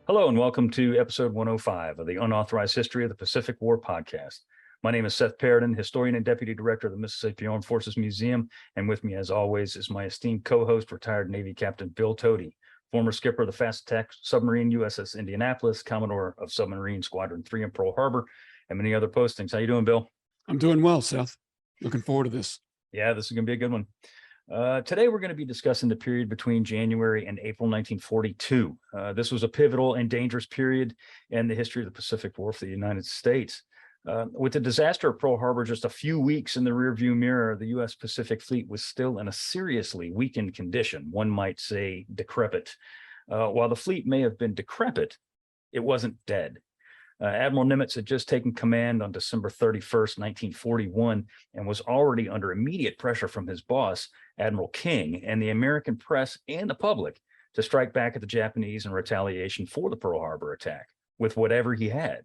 Hello and welcome to episode 105 of the Unauthorized History of the Pacific War podcast. My name is Seth Perrodin, historian and deputy director of the Mississippi Armed Forces Museum, and with me as always is my esteemed co-host, retired Navy Captain Bill Tody, former skipper of the fast attack submarine USS Indianapolis, Commodore of Submarine Squadron 3 in Pearl Harbor, and many other postings. How you doing, Bill? I'm doing well, Seth. Looking forward to this. Yeah, this is going to be a good one. Today, we're going to be discussing the period between January and April 1942. This was a pivotal and dangerous period in the history of the Pacific War for the United States. With the disaster of Pearl Harbor just a few weeks in the rearview mirror, the U.S. Pacific Fleet was still in a seriously weakened condition, one might say decrepit. While the fleet may have been decrepit, it wasn't dead. Admiral Nimitz had just taken command on December 31st, 1941, and was already under immediate pressure from his boss, Admiral King, and the American press and the public to strike back at the Japanese in retaliation for the Pearl Harbor attack with whatever he had.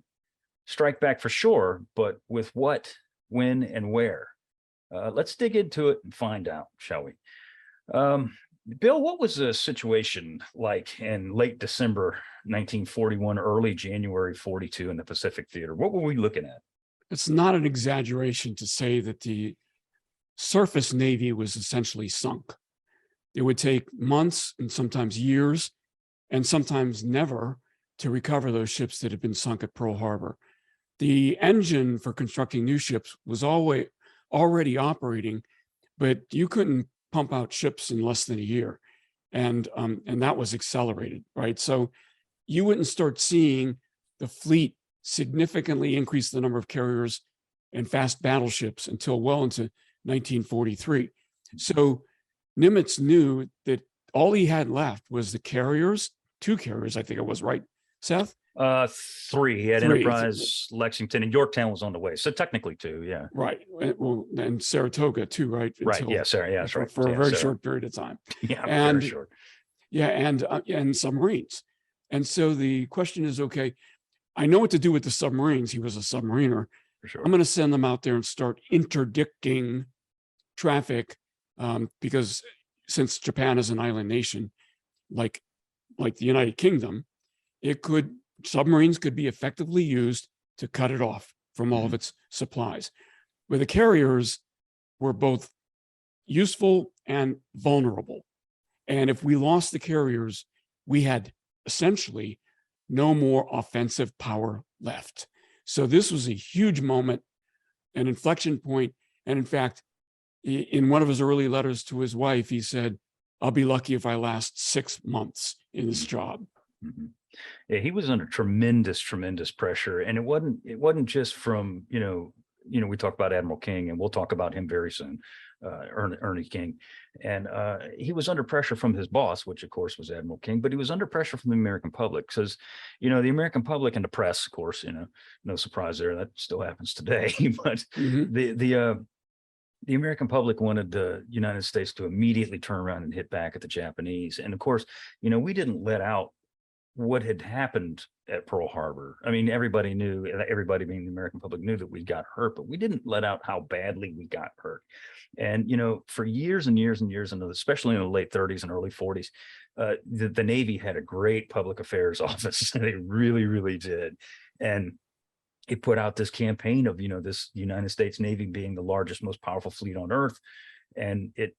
Strike back for sure, but with what, when, and where? Let's dig into it and find out, shall we? Bill, what was the situation like in late December 1941, early January 42 in the Pacific Theater? What were we looking at? It's not an exaggeration to say that the surface Navy was essentially sunk. It would take months and sometimes years and sometimes never to recover those ships that had been sunk at Pearl Harbor. The engine for constructing new ships was already operating, but you couldn't pump out ships in less than a year. And that was accelerated, right? So you wouldn't start seeing the fleet significantly increase the number of carriers and fast battleships until well into 1943. So Nimitz knew that all he had left was the carriers, two carriers, I think it was, right, Seth? Three. He had Enterprise, Lexington, and Yorktown was on the way. So technically two, yeah. Right. Well, and Saratoga too, right? Right. Yeah, Sarah. Yeah, that's right. For a very short period of time. Yeah, and, very short. Yeah, and submarines. And so the question is, okay, I know what to do with the submarines. He was a submariner. For sure. I'm going to send them out there and start interdicting traffic because since Japan is an island nation, like the United Kingdom, submarines could be effectively used to cut it off from all of its supplies. Where the carriers were both useful and vulnerable. And if we lost the carriers, we had essentially no more offensive power left. So this was a huge moment, an inflection point. And in fact, in one of his early letters to his wife, he said, "I'll be lucky if I last 6 months in this job." Mm-hmm. Yeah, he was under tremendous pressure, and it wasn't just from we talk about Admiral King, and we'll talk about him very soon, Ernie King, and he was under pressure from his boss, which of course was Admiral King, but he was under pressure from the American public because the American public and the press, of course, no surprise there, that still happens today, but the American public wanted the United States to immediately turn around and hit back at the Japanese, and of course, we didn't let out what had happened at Pearl Harbor. I mean, everybody being the American public knew that we got hurt, but we didn't let out how badly we got hurt. And, for years and years and years, and especially in the late 30s and early 40s, the Navy had a great public affairs office. They really, really did. And it put out this campaign of, this United States Navy being the largest, most powerful fleet on earth. And it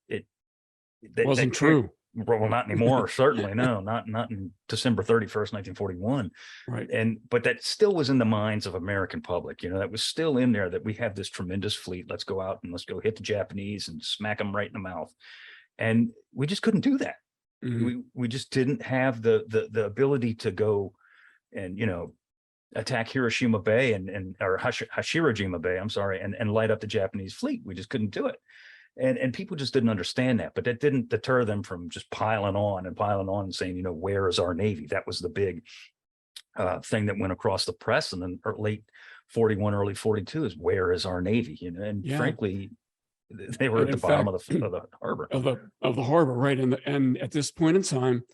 wasn't true. Well, not anymore. Certainly, no, not in December 31st, 1941. Right. But that still was in the minds of American public. That was still in there that we have this tremendous fleet. Let's go out and let's go hit the Japanese and smack them right in the mouth. And we just couldn't do that. Mm-hmm. We just didn't have the ability to go and attack Hiroshima Bay or Hashirojima Bay. I'm sorry, and light up the Japanese fleet. We just couldn't do it. And people just didn't understand that, but that didn't deter them from just piling on and saying, where is our Navy? That was the big thing that went across the press, and then late 41, early 42 is where is our Navy? And frankly, they were at the bottom of the harbor. Of the harbor, right? And at this point in time,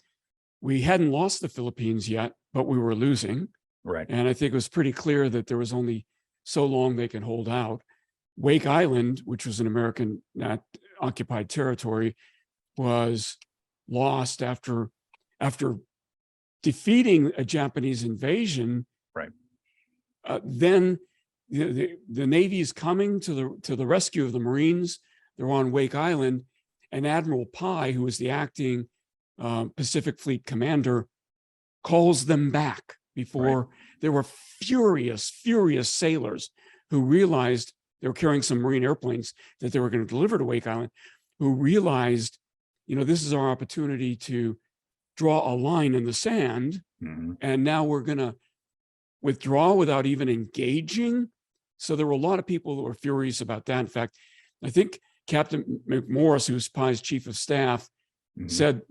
we hadn't lost the Philippines yet, but we were losing. Right. And I think it was pretty clear that there was only so long they can hold out. Wake Island, which was an American occupied territory, was lost after defeating a Japanese invasion, Right. Then the Navy is coming to the rescue of the Marines. They're on Wake Island, and Admiral Pye, who was the acting Pacific Fleet commander, calls them back before there were furious sailors who realized they were carrying some Marine airplanes that they were going to deliver to Wake Island, who realized, this is our opportunity to draw a line in the sand. And now we're going to withdraw without even engaging. So there were a lot of people that were furious about that. In fact, I think Captain McMorris, who's Pye's chief of staff, said,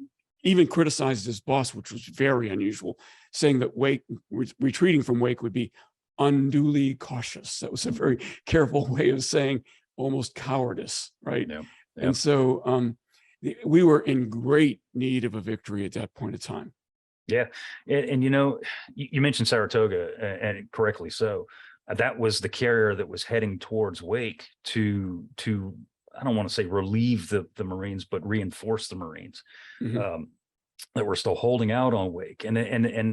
even criticized his boss, which was very unusual, saying that retreating from Wake would be unduly cautious. That was a very careful way of saying almost cowardice, right? Yeah. And so we were in great need of a victory at that point of time. Yeah. And you mentioned Saratoga, and correctly so. That was the carrier that was heading towards Wake to I don't want to say relieve the Marines, but reinforce the Marines that were still holding out on Wake. And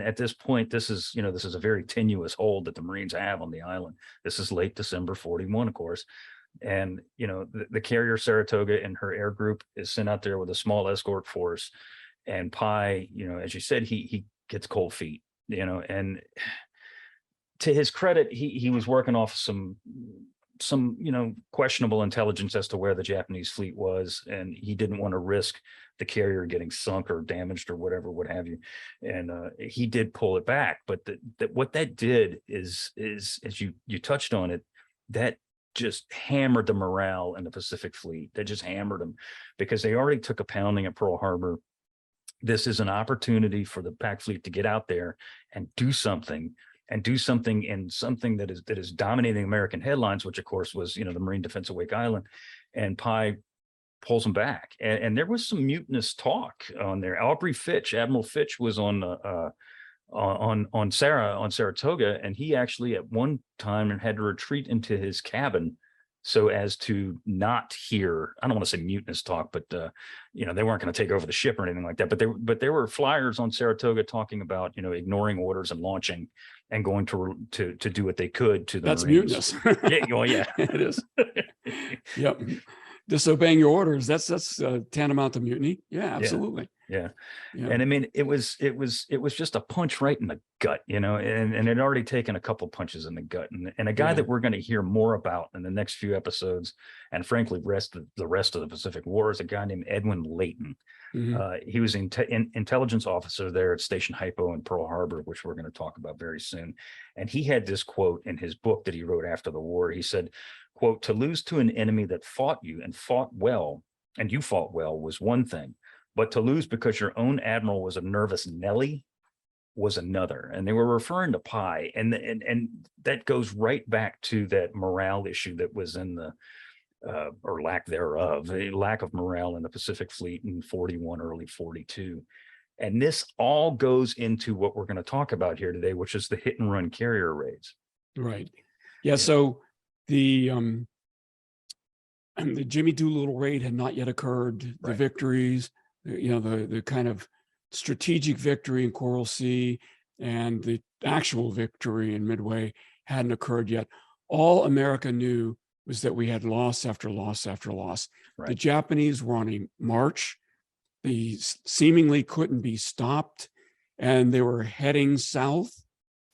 at this point, this is a very tenuous hold that the Marines have on the island. This is late December 41, of course. And, the carrier Saratoga and her air group is sent out there with a small escort force. And Pye, as you said, he gets cold feet, and to his credit, he was working off some questionable intelligence as to where the Japanese fleet was, and he didn't want to risk the carrier getting sunk or damaged or whatever, what have you. And he did pull it back. But what that did is as you touched on it, that just hammered the morale in the Pacific Fleet. That just hammered them because they already took a pounding at Pearl Harbor. This is an opportunity for the Pac Fleet to get out there and do something in something that is dominating American headlines, which of course was, the Marine defense of Wake Island. And Pye pulls them back. And there was some mutinous talk on there. Admiral Fitch was on Saratoga, and he actually at one time had to retreat into his cabin so as to not hear, I don't want to say mutinous talk, but they weren't going to take over the ship or anything like that. But there were flyers on Saratoga talking about ignoring orders and launching and going to do what they could to the That's Marines. Mutinous. Yeah, well, yeah, it is. Yep, disobeying your orders. That's tantamount to mutiny. Yeah, absolutely. Yeah. And I mean, it was just a punch right in the gut, and it already taken a couple punches in the gut, and a guy that we're going to hear more about in the next few episodes, and frankly, the rest of the Pacific War, is a guy named Edwin Layton. He was an intelligence officer there at Station Hypo in Pearl Harbor, which we're going to talk about very soon. And he had this quote in his book that he wrote after the war. He said, quote, "To lose to an enemy that fought you and fought well, and you fought well, was one thing. But to lose because your own admiral was a nervous Nelly was another." And they were referring to Pye, and that goes right back to that morale issue that was in the or lack thereof, a lack of morale in the Pacific Fleet in 41, early 42. And this all goes into what we're going to talk about here today, which is the hit and run carrier raids. Right. Yeah. So the Jimmy Doolittle raid had not yet occurred. The victories, the kind of strategic victory in Coral Sea and the actual victory in Midway hadn't occurred yet. All America knew was that we had loss after loss after loss. The Japanese were on a march. They seemingly couldn't be stopped, and they were heading south,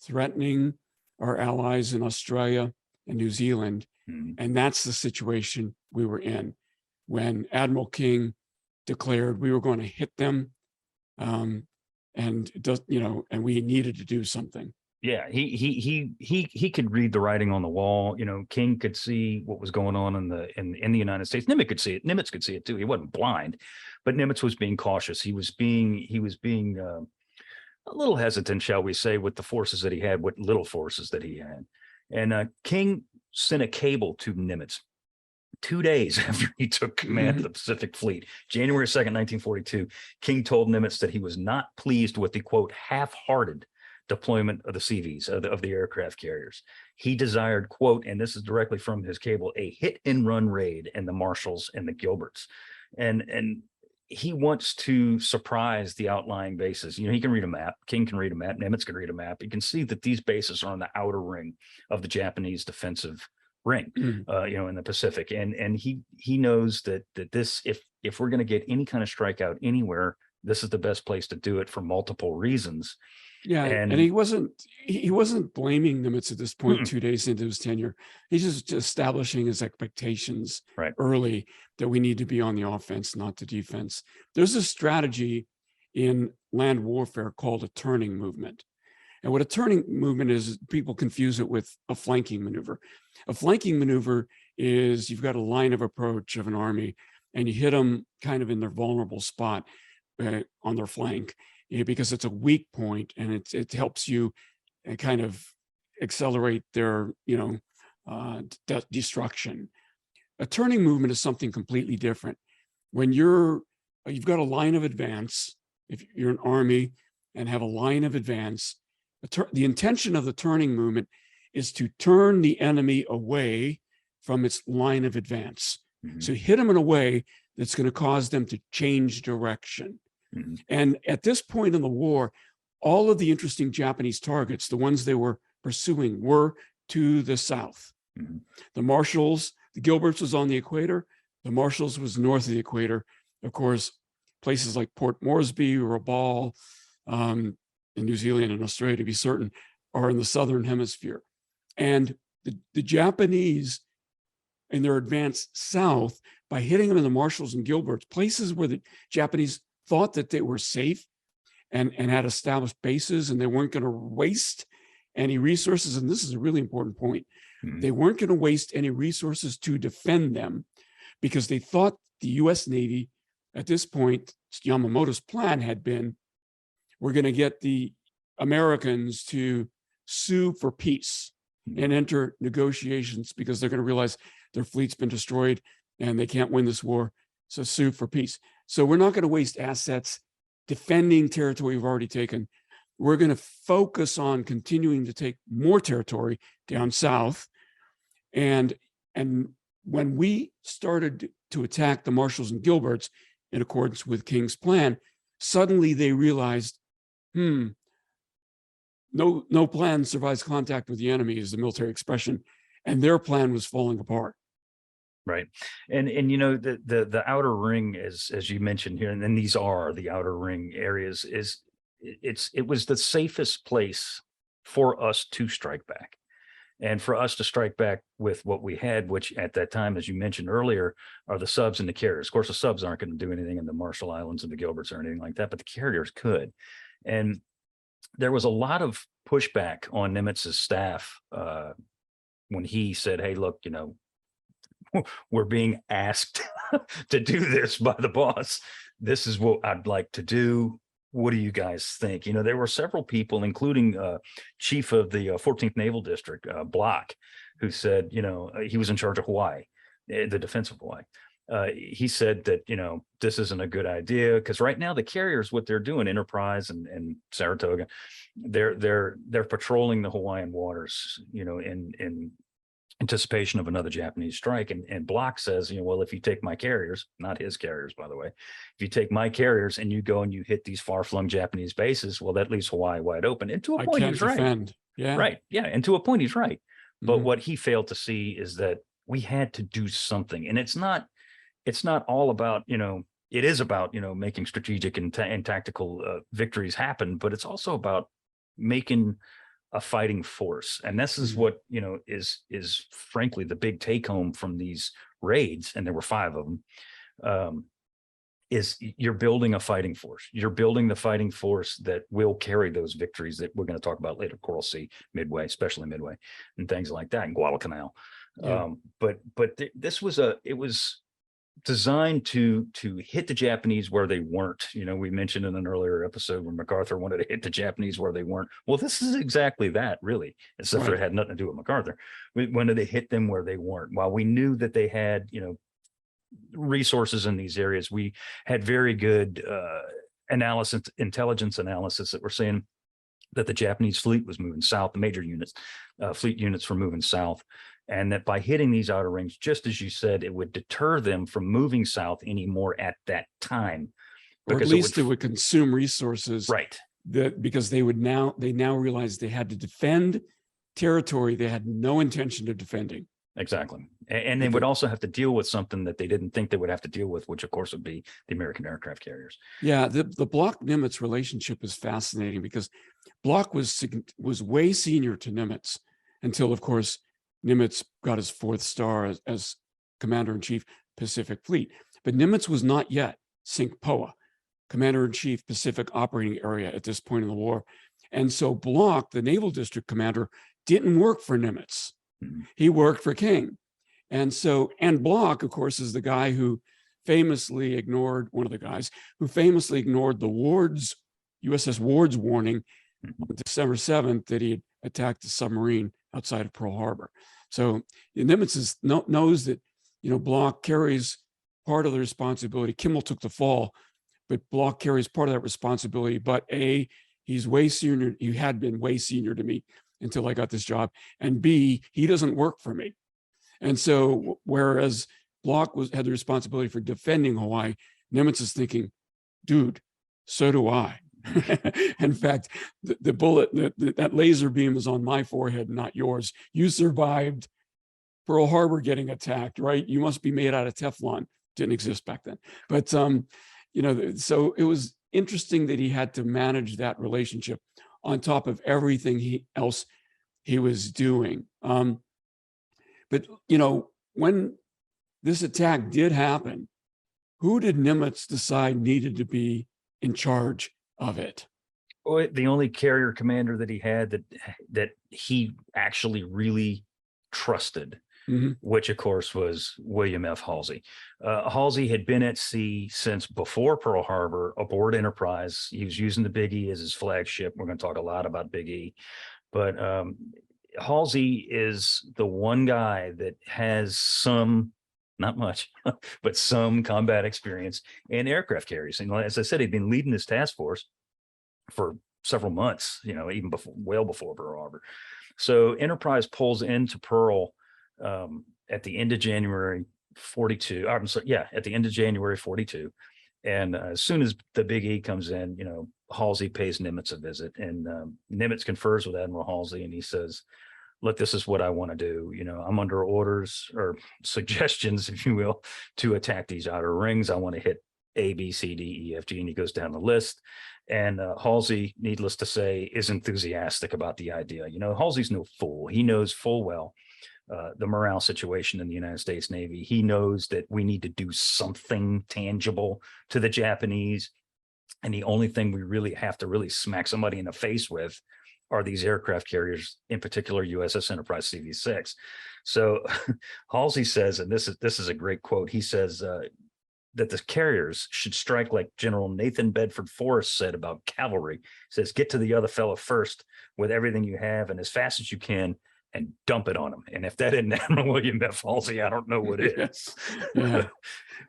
threatening our allies in Australia and New Zealand. And that's the situation we were in when Admiral King declared we were going to hit them, and we needed to do something. Yeah, he could read the writing on the wall. King could see what was going on in the United States. Nimitz could see it. Nimitz could see it too. He wasn't blind, but Nimitz was being cautious. He was being a little hesitant, shall we say, with the forces that he had, what little forces that he had. And King sent a cable to Nimitz 2 days after he took command of the Pacific Fleet, January 2nd, 1942. King told Nimitz that he was not pleased with the, quote, half-hearted deployment of the CVs, of the aircraft carriers. He desired, quote, and this is directly from his cable, a hit and run raid in the Marshalls and the Gilberts. And he wants to surprise the outlying bases. He can read a map. King can read a map. Nimitz can read a map. You can see that these bases are on the outer ring of the Japanese defensive ring, in the Pacific. And he knows that this, if we're going to get any kind of strikeout anywhere, this is the best place to do it for multiple reasons. Yeah, and he wasn't blaming Nimitz at this point, 2 days into his tenure. He's just establishing his expectations early that we need to be on the offense, not the defense. There's a strategy in land warfare called a turning movement. And what a turning movement is, people confuse it with a flanking maneuver. A flanking maneuver is you've got a line of approach of an army and you hit them kind of in their vulnerable spot on their flank, because it's a weak point and it helps you kind of accelerate their, destruction. A turning movement is something completely different. When you've got a line of advance, if you're an army and have a line of advance, the intention of the turning movement is to turn the enemy away from its line of advance. So hit them in a way that's going to cause them to change direction. And at this point in the war, all of the interesting Japanese targets, the ones they were pursuing, were to the south. The Marshalls, the Gilberts was on the equator. The Marshalls was north of the equator. Of course, places like Port Moresby, Rabaul, in New Zealand and Australia, to be certain, are in the southern hemisphere. And the Japanese, in their advance south, by hitting them in the Marshalls and Gilberts, places where the Japanese thought that they were safe and had established bases and they weren't going to waste any resources. And this is a really important point. They weren't going to waste any resources to defend them because they thought the US Navy at this point, Yamamoto's plan had been, we're going to get the Americans to sue for peace and enter negotiations because they're going to realize their fleet's been destroyed and they can't win this war. So sue for peace. So we're not going to waste assets defending territory we've already taken. We're going to focus on continuing to take more territory down south. And when we started to attack the Marshalls and Gilberts in accordance with King's plan, suddenly they realized, no plan survives contact with the enemy is the military expression, and their plan was falling apart. Right. And the outer ring, as you mentioned here, and then these are the outer ring areas, it was the safest place for us to strike back. And for us to strike back with what we had, which at that time, as you mentioned earlier, are the subs and the carriers. Of course, the subs aren't going to do anything in the Marshall Islands and the Gilberts or anything like that, but the carriers could. And there was a lot of pushback on Nimitz's staff when he said, hey, look, we're being asked to do this by the boss. This is what I'd like to do. What do you guys think? There were several people, including chief of the 14th Naval District, Block, who said, he was in charge of Hawaii, the defense of Hawaii. He said that, this isn't a good idea because right now the carriers, what they're doing, Enterprise and Saratoga, they're patrolling the Hawaiian waters, in anticipation of another Japanese strike. And Block says, well, if you take my carriers, not his carriers, by the way, if you take my carriers and you go and you hit these far-flung Japanese bases, well, that leaves Hawaii wide open. And to a point, he's right. Yeah. Right. Yeah. And to a point, he's right. But what he failed to see is that we had to do something. And it's not all about, it is about, making strategic and tactical victories happen, but it's also about making a fighting force. And this is what, is frankly the big take home from these raids, and there were 5 of them, is you're building a fighting force. You're building the fighting force that will carry those victories that we're going to talk about later, Coral Sea, Midway, especially Midway, and things like that, and Guadalcanal. Yeah. This was it was designed to hit the Japanese where they weren't. We mentioned in an earlier episode when MacArthur wanted to hit the Japanese where they weren't. Well, this is exactly that, really, except for it had nothing to do with MacArthur. We wanted to hit them where they weren't. While we knew that they had, resources in these areas, we had very good intelligence analysis that were saying that the Japanese fleet was moving south, the major units, fleet units were moving south. And that by hitting these outer rings, just as you said, it would deter them from moving south anymore at that time, or at least it would consume resources. Right. Because they now realize they had to defend territory they had no intention of defending. Exactly. And they would also have to deal with something that they didn't think they would have to deal with, which of course would be the American aircraft carriers. Yeah, the Bloch-Nimitz relationship is fascinating because Bloch was way senior to Nimitz until, of course, Nimitz got his 4th star as Commander-in-Chief, Pacific Fleet. But Nimitz was not yet SINC-POA, Commander-in-Chief, Pacific Operating Area at this point in the war. And so Bloch, the Naval District Commander, didn't work for Nimitz. He worked for King. And Bloch, of course, is the guy who famously ignored, one of the guys who famously ignored the USS Ward's warning on December 7th that he had attacked a submarine outside of Pearl Harbor. So Nimitz knows that, Bloch carries part of the responsibility. Kimmel took the fall, but Bloch carries part of that responsibility. But A, he's way senior. He had been way senior to me until I got this job. And B, he doesn't work for me. And so, whereas Bloch had the responsibility for defending Hawaii, Nimitz is thinking, dude, so do I. In fact, the bullet, that laser beam was on my forehead, not yours. You survived Pearl Harbor getting attacked, right? You must be made out of Teflon. Didn't exist back then. But, so it was interesting that he had to manage that relationship on top of everything else he was doing. But, when this attack did happen, who did Nimitz decide needed to be in charge of it? Well, the only carrier commander that he had that he actually really trusted, which of course was William F. Halsey. Halsey had been at sea since before Pearl Harbor aboard Enterprise. He was using the Big E as his flagship. We're going to talk a lot about Big E, but Halsey is the one guy that has some, not much, but some combat experience in aircraft carriers. And as I said, he'd been leading this task force for several months, even well before Pearl Harbor. So Enterprise pulls into Pearl at the end of January 42. I'm sorry, at the end of January 42. And as soon as the Big E comes in, Halsey pays Nimitz a visit, and Nimitz confers with Admiral Halsey, and he says, look, this is what I want to do. I'm under orders or suggestions, if you will, to attack these outer rings. I want to hit A, B, C, D, E, F, G, and he goes down the list. And Halsey, needless to say, is enthusiastic about the idea. Halsey's no fool. He knows full well the morale situation in the United States Navy. He knows that we need to do something tangible to the Japanese. And the only thing we really have to really smack somebody in the face with are these aircraft carriers, in particular USS Enterprise CV-6. So Halsey says, and this is a great quote, he says that the carriers should strike like General Nathan Bedford Forrest said about cavalry. He says, get to the other fellow first with everything you have and as fast as you can, and dump it on him. And if that isn't Admiral William F. Halsey, I don't know what is. Yeah.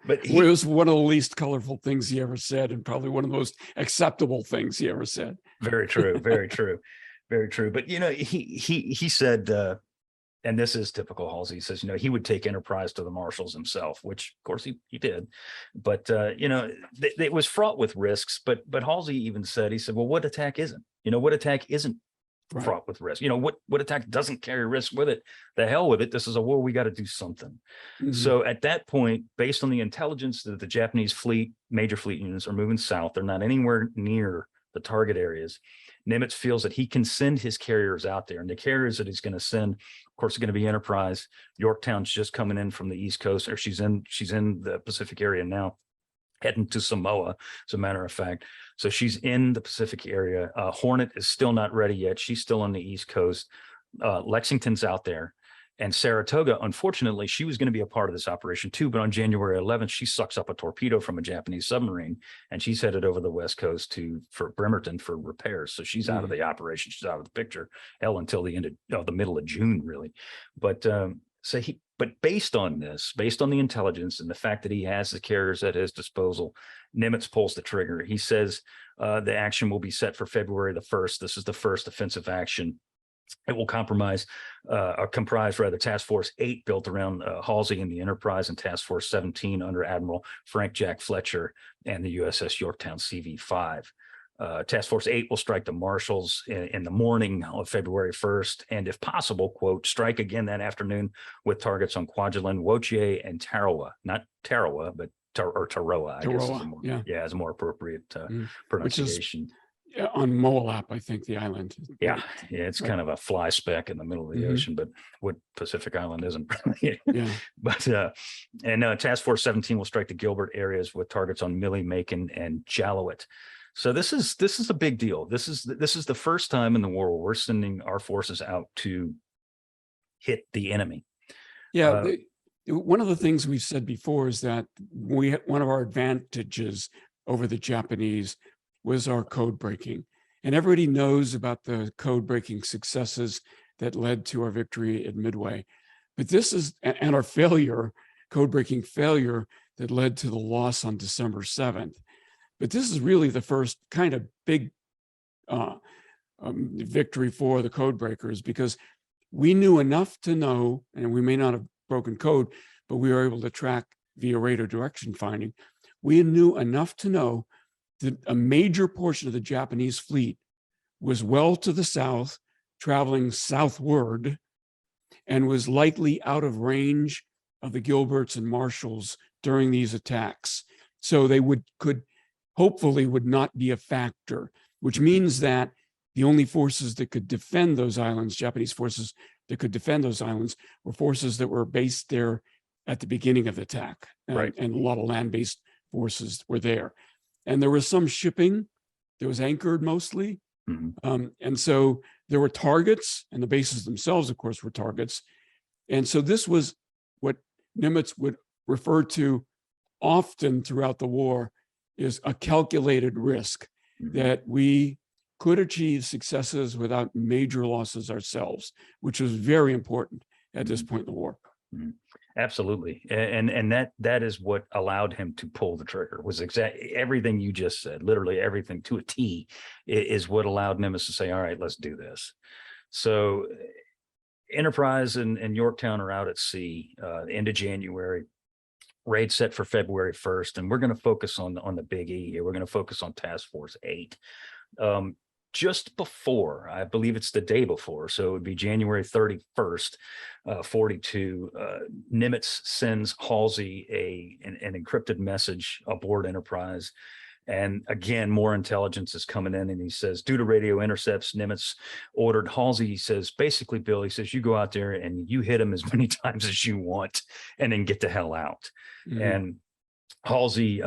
But it was one of the least colorful things he ever said, and probably one of the most acceptable things he ever said. Very true. Very true. Very true. But, he said, and this is typical Halsey, he says, he would take Enterprise to the marshals himself, which of course he did. But, it was fraught with risks. But Halsey even said, he said, well, what attack isn't? What attack isn't fraught with risk? What attack doesn't carry risk with it? The hell with it. This is a war. We got to do something. So at that point, based on the intelligence that the Japanese fleet, major fleet units are moving south, they're not anywhere near the target areas. Nimitz feels that he can send his carriers out there, and the carriers that he's going to send, of course, are going to be Enterprise. Yorktown's just coming in from the East Coast, or she's in the Pacific area now, heading to Samoa, as a matter of fact. So she's in the Pacific area. Hornet is still not ready yet. She's still on the East Coast. Lexington's out there. And Saratoga, unfortunately, she was going to be a part of this operation too, but on January 11th, she sucks up a torpedo from a Japanese submarine, and she's headed over the West Coast for Bremerton for repairs. So she's out of the operation. She's out of the picture, until the end of the middle of June, really. But but based on the intelligence and the fact that he has the carriers at his disposal, Nimitz pulls the trigger. He says the action will be set for February the 1st. This is the first offensive action It will comprise rather Task Force 8, built around Halsey and the Enterprise, and Task Force 17 under Admiral Frank Jack Fletcher and the USS Yorktown CV-5. Task Force 8 will strike the Marshalls in the morning of February 1st, and if possible, quote, strike again that afternoon with targets on Kwajalein, Woche, and Tarawa. Not Tarawa, but Tarawa, I guess is a more, is a more appropriate pronunciation. On Moab, I think the island. Yeah, it's kind of a fly speck in the middle of the ocean, but what Pacific Island isn't. But Task Force 17 will strike the Gilbert areas with targets on Millie, Macon, and Jalowit. So this is a big deal. This is the first time in the war where we're sending our forces out to hit the enemy. One of the things we've said before is that one of our advantages over the Japanese was our code breaking. And everybody knows about the code breaking successes that led to our victory at Midway. But this is, and our code breaking failure that led to the loss on December 7th. But this is really the first kind of big victory for the code breakers, because we knew enough to know, and we may not have broken code, but we were able to track via radar direction finding. We knew enough to know that a major portion of the Japanese fleet was well to the south, traveling southward, and was likely out of range of the Gilberts and Marshalls during these attacks. So they could hopefully would not be a factor, which means that the only forces that could defend those islands, Japanese forces that could defend those islands, were forces that were based there at the beginning of the attack. And a lot of land-based forces were there. And there was some shipping that was anchored mostly. And so there were targets, and the bases themselves, of course, were targets. And so this was what Nimitz would refer to often throughout the war is a calculated risk, that we could achieve successes without major losses ourselves, which was very important at this point in the war. Absolutely. And that is what allowed him to pull the trigger, was exactly everything you just said, literally everything to a T, is what allowed Nimitz to say, all right, let's do this. So Enterprise and Yorktown are out at sea, end of January. Raid set for February 1st, and we're going to focus on the Big E here. We're going to focus on Task Force 8. Just before, I believe it's the day before, so it would be January 31st, 42, Nimitz sends Halsey an encrypted message aboard Enterprise. And again, more intelligence is coming in, and he says, due to radio intercepts, Nimitz ordered Halsey, he says, basically, Bill, he says, you go out there and you hit him as many times as you want and then get the hell out. And Halsey,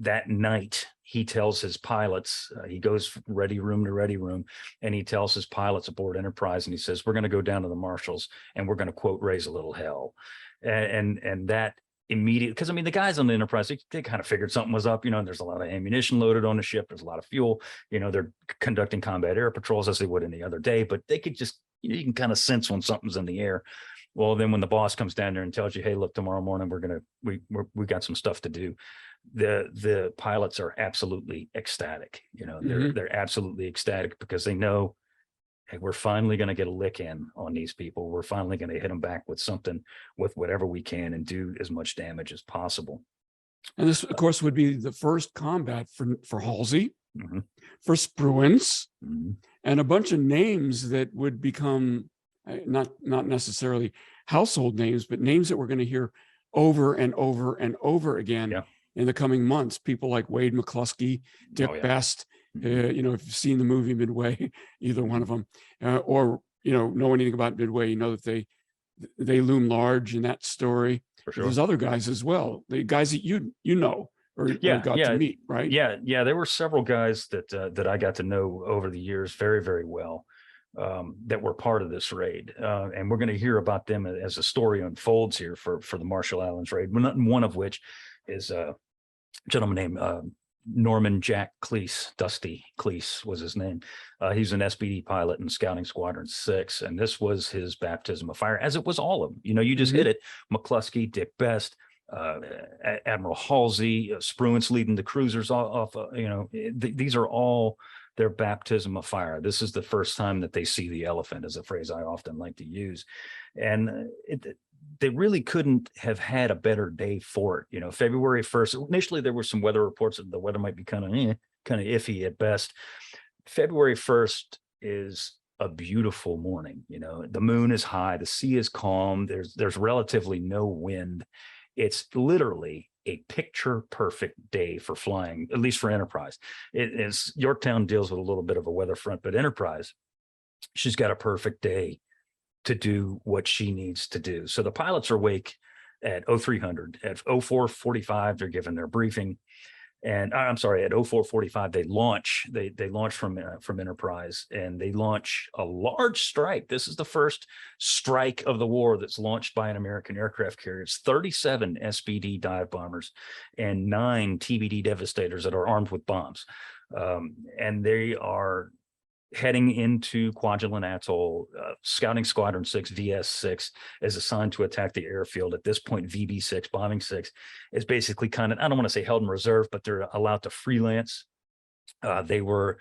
that night, he tells his pilots, he goes ready room to ready room, and he tells his pilots aboard Enterprise, and he says, we're going to go down to the Marshalls and we're going to, quote, raise a little hell. And that immediate, because I mean, the guys on the Enterprise, they kind of figured something was up. There's a lot of ammunition loaded on the ship, there's a lot of fuel, they're conducting combat air patrols as they would any other day, but they could just, you can kind of sense when something's in the air. Well, then when the boss comes down there and tells you, hey, look, tomorrow morning we got some stuff to do, the pilots are absolutely ecstatic. They're absolutely ecstatic, because they know, hey, we're finally going to get a lick in on these people. We're finally going to hit them back with something, with whatever we can, and do as much damage as possible. And this, of course, would be the first combat for Halsey, for Spruance, and a bunch of names that would become not necessarily household names, but names that we're going to hear over and over and over again in the coming months. People like Wade McCluskey, Dick Best. If you've seen the movie Midway, either one of them, or know anything about Midway, that they loom large in that story. For sure. There's other guys as well, the guys that or got to meet, right? There were several guys that I got to know over the years very, very well, that were part of this raid, and we're going to hear about them as the story unfolds here for the Marshall Islands raid. One of which is a gentleman named Norman Jack Cleese. Dusty Cleese was his name. He's an SBD pilot in Scouting Squadron 6, and this was his baptism of fire, as it was all of them. You just hit it. McCluskey, Dick Best, Admiral Halsey, Spruance leading the cruisers off. These are all their baptism of fire. This is the first time that they see the elephant, is a phrase I often like to use. And they really couldn't have had a better day for it. You know, February 1st, initially there were some weather reports that the weather might be kind of iffy at best. February 1st is a beautiful morning. You know, the moon is high, the sea is calm, there's relatively no wind. It's literally a picture perfect day for flying, at least for Enterprise. It is, Yorktown deals with a little bit of a weather front, but Enterprise, she's got a perfect day to do what she needs to do. So the pilots are awake at 0300. At 0445, they're given their briefing. And I'm sorry, at 0445, they launch. They launch from Enterprise, and they launch a large strike. This is the first strike of the war that's launched by an American aircraft carrier. It's 37 SBD dive bombers and 9 TBD Devastators that are armed with bombs. And they are heading into Kwajalein Atoll. Scouting Squadron 6, VS6, is assigned to attack the airfield. At this point, VB6, Bombing 6, is basically kind of, I don't want to say held in reserve, but they're allowed to freelance. They were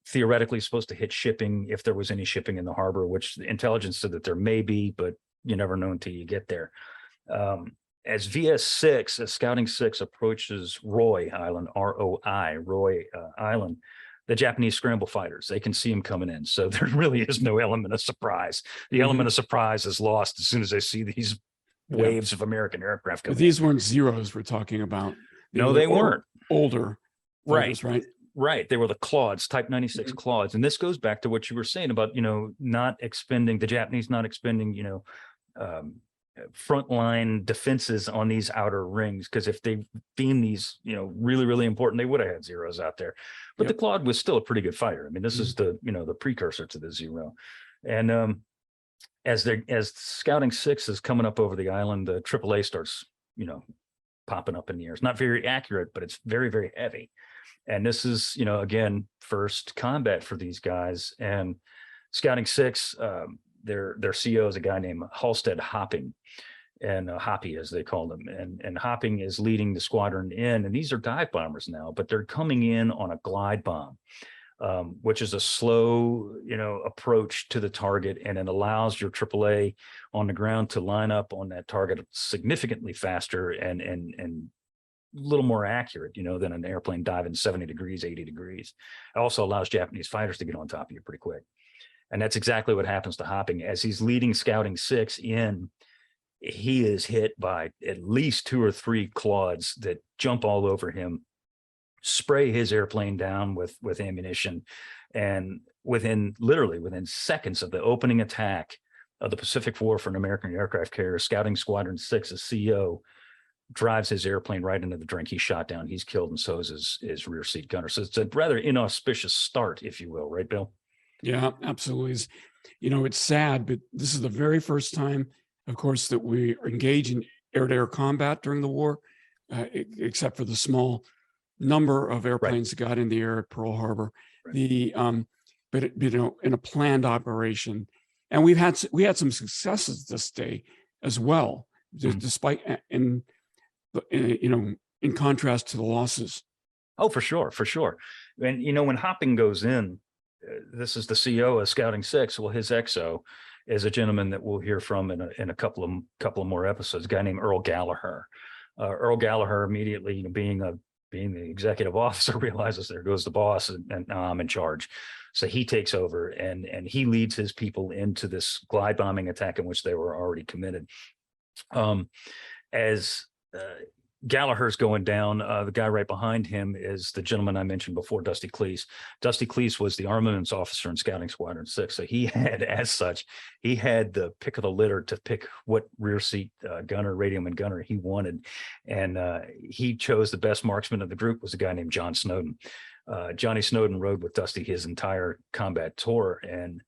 theoretically supposed to hit shipping if there was any shipping in the harbor, which the intelligence said that there may be, but you never know until you get there. As VS6, as Scouting 6 approaches Roy Island, ROI, Roy Island, the Japanese scramble fighters, they can see them coming in. So there really is no element of surprise. The element of surprise is lost as soon as they see these waves of American aircraft coming. But these weren't Zeros we're talking about. No, they weren't. Older fighters, right? Right. They were the Claudes, Type 96 Claudes. And this goes back to what you were saying about, you know, not expending, the Japanese not expending, you know, frontline defenses on these outer rings, because if they deemed these, you know, really, really important, they would have had Zeros out there. But the Claude was still a pretty good fighter. I mean, this is the, you know, the precursor to the Zero. And as Scouting 6 is coming up over the island, the AAA starts, you know, popping up in the air. It's not very accurate, but it's very, very heavy. And this is, you know, again, first combat for these guys. And Scouting 6, their CO is a guy named Halsted Hopping, and Hoppy, as they called him. And Hopping is leading the squadron in, and these are dive bombers now, but they're coming in on a glide bomb, which is a slow, you know, approach to the target, and it allows your AAA on the ground to line up on that target significantly faster and a little more accurate, you know, than an airplane diving 70 degrees, 80 degrees. It also allows Japanese fighters to get on top of you pretty quick. And that's exactly what happens to Hopping. As he's leading Scouting 6 in, he is hit by at least 2 or 3 Claudes that jump all over him, spray his airplane down with ammunition. And literally within seconds of the opening attack of the Pacific War for an American aircraft carrier, Scouting Squadron 6, a CO, drives his airplane right into the drink. He's shot down, he's killed, and so is his rear seat gunner. So it's a rather inauspicious start, if you will, right, Bill? Yeah, absolutely. You know, it's sad, but this is the very first time, of course, that we engage in air-to-air combat during the war, except for the small number of airplanes that got in the air at Pearl Harbor. But you know, in a planned operation, and we had some successes this day as well, despite you know, in contrast to the losses. Oh, for sure, for sure. And you know, when Hopping goes in, this is the CO of Scouting 6. Well, his XO is a gentleman that we'll hear from in a couple of more episodes, a guy named Earl Gallagher. Earl Gallagher immediately, you know, being the executive officer, realizes there goes the boss, and I'm in charge. So he takes over and he leads his people into this glide bombing attack in which they were already committed. As Gallagher's going down, the guy right behind him is the gentleman I mentioned before, Dusty Cleese. Dusty Cleese was the armaments officer in Scouting Squadron 6. So he had, as such, he had the pick of the litter to pick what rear seat gunner, radioman gunner he wanted. And he chose the best marksman of the group was a guy named John Snowden. Johnny Snowden rode with Dusty his entire combat tour. And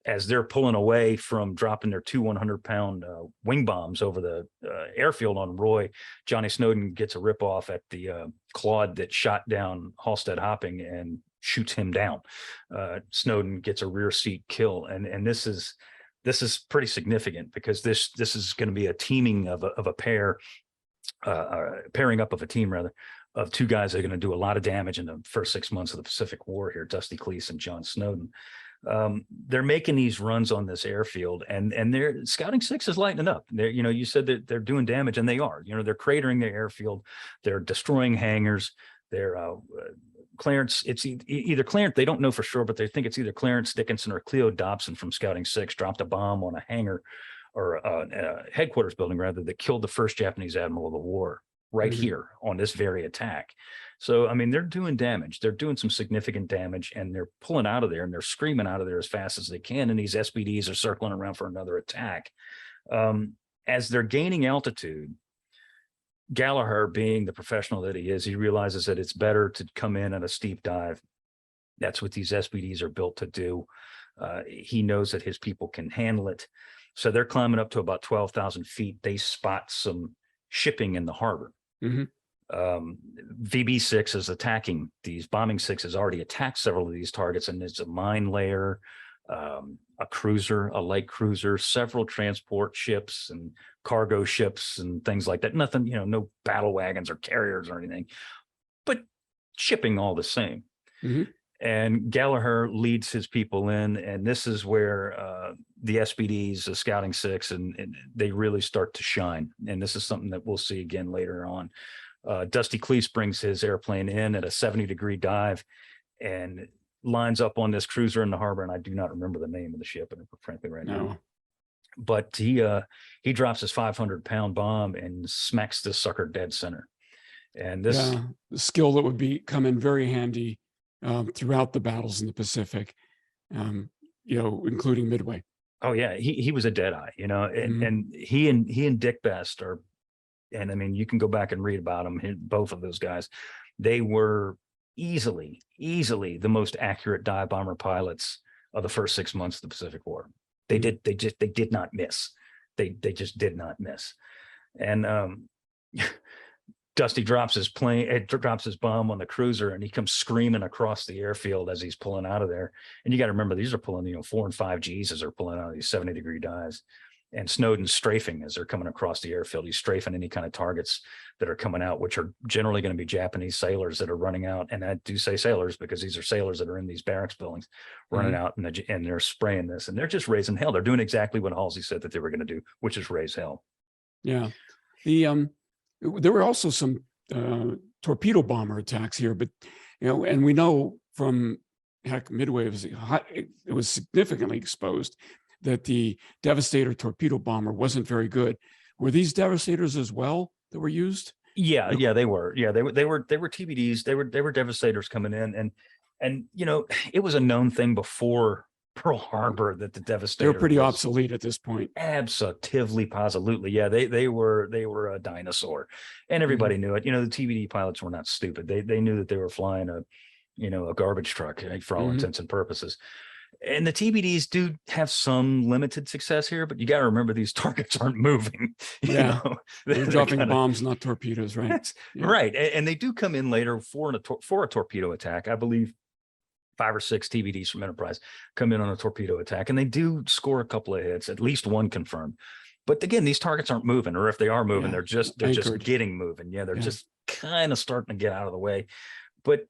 as they're pulling away from dropping their 2 100-pound wing bombs over the airfield on Roy, Johnny Snowden gets a ripoff at the Claude that shot down Halsted Hopping and shoots him down. Snowden gets a rear seat kill, and this is pretty significant, because this is going to be a teaming of a pair, pairing up of a team rather, two guys that are going to do a lot of damage in the first 6 months of the Pacific War here, Dusty Cleese and John Snowden. They're making these runs on this airfield, and they're Scouting 6 is lighting up. They're, you said that they're doing damage, and they are. They're cratering the airfield, they're destroying hangars. They're Clarence, it's either Clarence, they don't know for sure, but they think it's either Clarence Dickinson or Cleo Dobson from Scouting 6 dropped a bomb on a hangar or a headquarters building rather, that killed the first Japanese admiral of the war right here on this very attack. So, I mean, they're doing damage. They're doing some significant damage, and they're pulling out of there, and they're screaming out of there as fast as they can. And these SBDs are circling around for another attack. As they're gaining altitude, Gallagher, being the professional that he is, he realizes that it's better to come in at a steep dive. That's what these SBDs are built to do. He knows that his people can handle it. So they're climbing up to about 12,000 feet. They spot some shipping in the harbor. VB6 is attacking these. Bombing 6 has already attacked several of these targets, and there's a mine layer, a cruiser, a light cruiser, several transport ships and cargo ships and things like that. Nothing, no battle wagons or carriers or anything, but shipping all the same. And Gallagher leads his people in, and this is where the SBDs, the Scouting 6, and they really start to shine. And this is something that we'll see again later on. Dusty Cleese brings his airplane in at a 70-degree dive and lines up on this cruiser in the harbor, and I do not remember the name of the ship, and frankly right now. But he drops his 500-pound bomb and smacks this sucker dead center. And this the skill that would come in very handy throughout the battles in the Pacific, including Midway. Oh yeah, he was a dead eye, and he and Dick Best are, and I mean, you can go back and read about them. Both of those guys, they were easily the most accurate dive bomber pilots of the first 6 months of the Pacific War. They did not miss. They just did not miss. And Dusty drops his bomb on the cruiser, and he comes screaming across the airfield as he's pulling out of there. And you got to remember, these are pulling, 4 and 5 Gs as they're pulling out of these 70-degree dives. And Snowden's strafing as they're coming across the airfield. He's strafing any kind of targets that are coming out, which are generally going to be Japanese sailors that are running out. And I do say sailors because these are sailors that are in these barracks buildings running out, and they're spraying this, and they're just raising hell. They're doing exactly what Halsey said that they were going to do, which is raise hell. Yeah. There were also some torpedo bomber attacks here, but and we know from Midway it was significantly exposed that the Devastator torpedo bomber wasn't very good. Were these Devastators as well that were used? Yeah, they were. Yeah, they were TBDs. They were Devastators coming in, and it was a known thing before Pearl Harbor that the Devastator, they're pretty obsolete at this point. Absolutely, positively. Yeah, they were a dinosaur, and everybody knew it. The TBD pilots were not stupid. They knew that they were flying a garbage truck for all intents and purposes. And the TBDs do have some limited success here, but you got to remember, these targets aren't moving. They're dropping bombs, not torpedoes, right? Right, and they do come in later for a torpedo attack. I believe 5 or 6 TBDs from Enterprise come in on a torpedo attack, and they do score a couple of hits, at least one confirmed. But again, these targets aren't moving, or if they are moving, they're just getting moving. Yeah, they're just kind of starting to get out of the way. But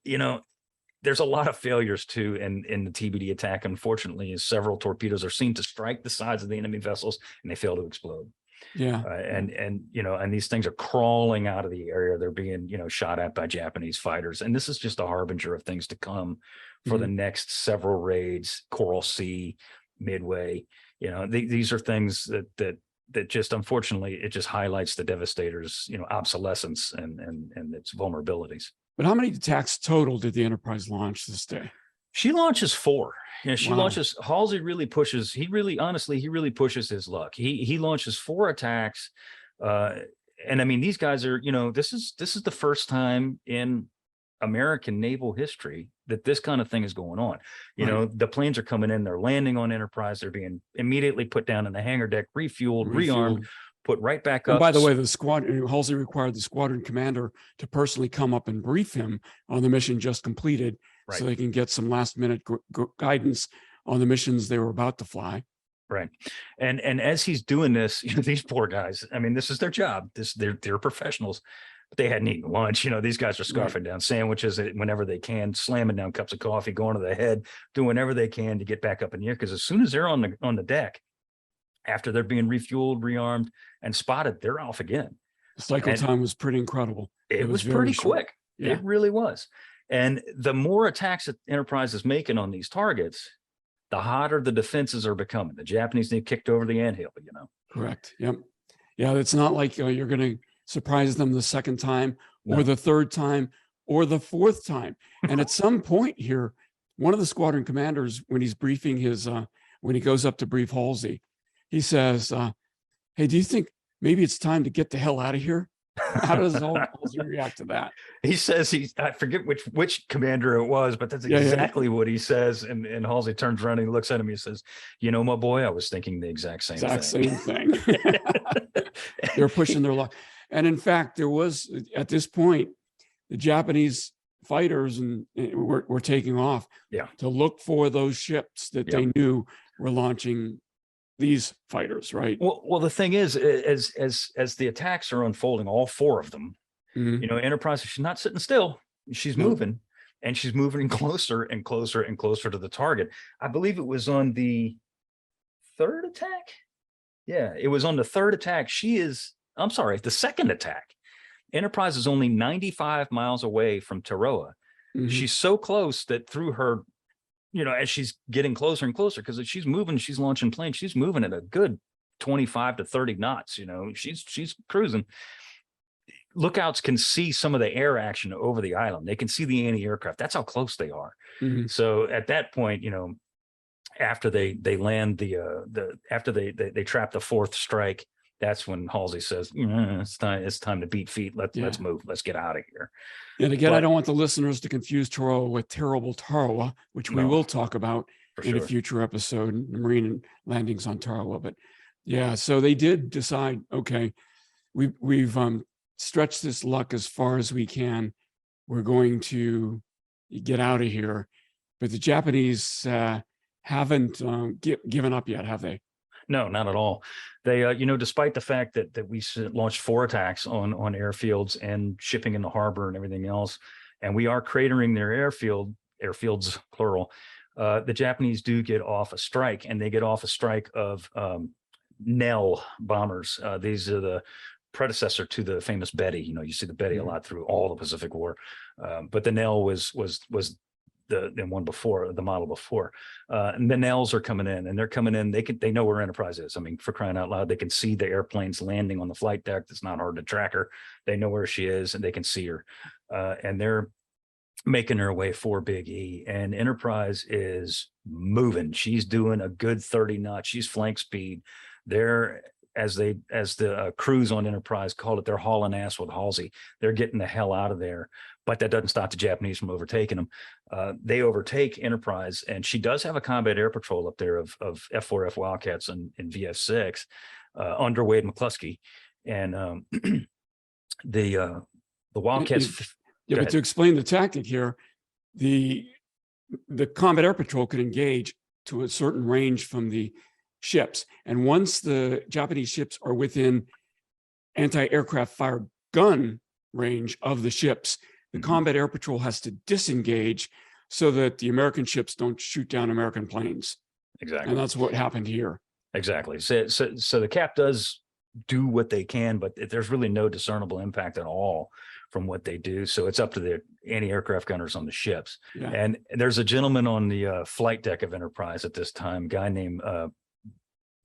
there's a lot of failures too in the TBD attack. Unfortunately, as several torpedoes are seen to strike the sides of the enemy vessels, and they fail to explode. And these things are crawling out of the area. They're being shot at by Japanese fighters, and this is just a harbinger of things to come for the next several raids. Coral Sea, Midway, these are things that just, unfortunately, it just highlights the Devastator's obsolescence and its vulnerabilities. But how many attacks total did the Enterprise launch this day? She launches 4. She launches. Halsey really pushes. He really pushes his luck. He launches 4 attacks, and I mean, these guys are. This is the first time in American naval history that this kind of thing is going on. The planes are coming in. They're landing on Enterprise. They're being immediately put down in the hangar deck, refueled, rearmed, put right back up. And by the way, the squadron, Halsey required the squadron commander to personally come up and brief him on the mission just completed, so they can get some last minute guidance on the missions they were about to fly. Right. And as he's doing this, these poor guys, I mean, this is their job. They're professionals. but they hadn't eaten lunch. These guys are scarfing down sandwiches whenever they can, slamming down cups of coffee, going to the head, doing whatever they can to get back up in the air. Because as soon as they're on the deck, after they're being refueled, rearmed, and spotted, they're off again. The cycle time was pretty incredible. It was pretty quick. Yeah. It really was. And the more attacks that Enterprise is making on these targets, the hotter the defenses are becoming. The Japanese need kicked over the anthill, Correct. Yep. Yeah, it's not like you're going to surprise them the second time or the third time or the fourth time. And at some point here, one of the squadron commanders, when he's briefing when he goes up to brief Halsey, he says, hey, do you think maybe it's time to get the hell out of here? How does Halsey react to that? He says I forget which commander it was, but that's exactly what he says. And Halsey turns around and he looks at him. He says, my boy, I was thinking the exact same thing. They're pushing their luck. And in fact, there was, at this point, the Japanese fighters were taking off to look for those ships that they knew were launching these fighters, right? Well, the thing is, as the attacks are unfolding, all four of them, Enterprise, she's not sitting still. She's moving, and she's moving closer and closer and closer to the target. I believe it was on the third attack. Yeah, it was on the third attack. The second attack. Enterprise is only 95 miles away from Taroa. She's so close that through her, as she's getting closer and closer, because she's moving, she's launching planes, she's moving at a good 25 to 30 knots. She's cruising. Lookouts can see some of the air action over the island. They can see the anti-aircraft. That's how close they are. So at that point, after they land after they trap the fourth strike, that's when Halsey says, it's time to beat feet. Let's move. Let's get out of here. And again, I don't want the listeners to confuse Taroa with terrible Tarawa, which we will talk about in a future episode, the marine landings on Tarawa. But yeah, so they did decide, okay, we've stretched this luck as far as we can. We're going to get out of here. But the Japanese haven't given up yet, have they? No, not at all. They, despite the fact that we launched 4 attacks on airfields and shipping in the harbor and everything else, and we are cratering their airfields, plural, the Japanese do get off a strike, and they get off a strike of Nell bombers. These are the predecessor to the famous Betty. You see the Betty a lot through all the Pacific War, but the Nell was the one before, the model before, and the Nells are coming in, and they're coming in. They know where Enterprise is. I mean, for crying out loud, they can see the airplanes landing on the flight deck. It's not hard to track her. They know where she is, and they can see her, and they're making her way for Big E. And Enterprise is moving. She's doing a good 30 knots. She's flank speed. They're as the crews on Enterprise called it, they're hauling ass with Halsey. They're getting the hell out of there. But that doesn't stop the Japanese from overtaking them. They overtake Enterprise, and she does have a combat air patrol up there of F4F Wildcats and VF6 under Wade McCluskey, and the Wildcats. But to explain the tactic here, the combat air patrol could engage to a certain range from the ships, and once the Japanese ships are within anti-aircraft fire gun range of the ships, the combat air patrol has to disengage so that the American ships don't shoot down American planes. Exactly. And that's what happened here. Exactly. So the cap does do what they can, but there's really no discernible impact at all from what they do. So it's up to the anti-aircraft gunners on the ships. Yeah. And there's a gentleman on the flight deck of Enterprise at this time, a guy named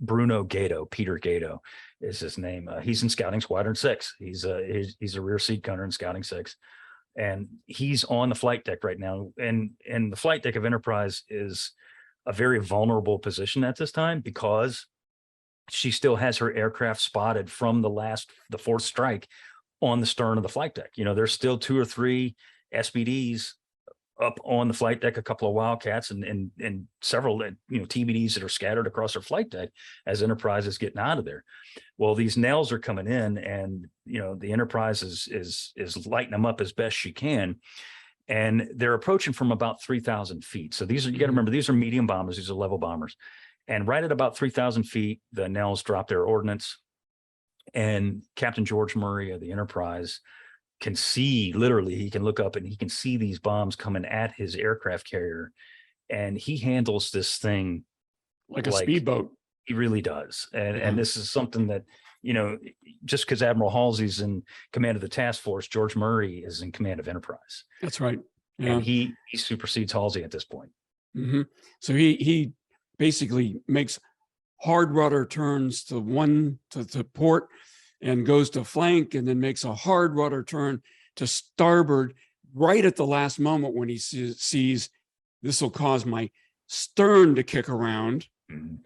Bruno Gato, Peter Gato is his name. He's in Scouting Squadron 6. He's a rear seat gunner in Scouting 6. And he's on the flight deck right now. And the flight deck of Enterprise is a very vulnerable position at this time because she still has her aircraft spotted from the fourth strike on the stern of the flight deck. There's still 2 or 3 SBDs up on the flight deck, a couple of Wildcats and several, TBDs that are scattered across her flight deck as Enterprise is getting out of there. Well, these Nells are coming in, and the Enterprise is lighting them up as best she can, and they're approaching from about 3,000 feet. So these are, you got to remember, these are medium bombers, these are level bombers, and right at about 3,000 feet, the Nells drop their ordnance, and Captain George Murray of the Enterprise can see, literally, he can look up and he can see these bombs coming at his aircraft carrier. And he handles this thing like a speedboat. He really does. And this is something that, you know, just because Admiral Halsey's in command of the task force, George Murray is in command of Enterprise. That's right. Yeah. And he supersedes Halsey at this point. So he basically makes hard rudder turns to port and goes to flank, and then makes a hard rudder turn to starboard right at the last moment when he sees this will cause my stern to kick around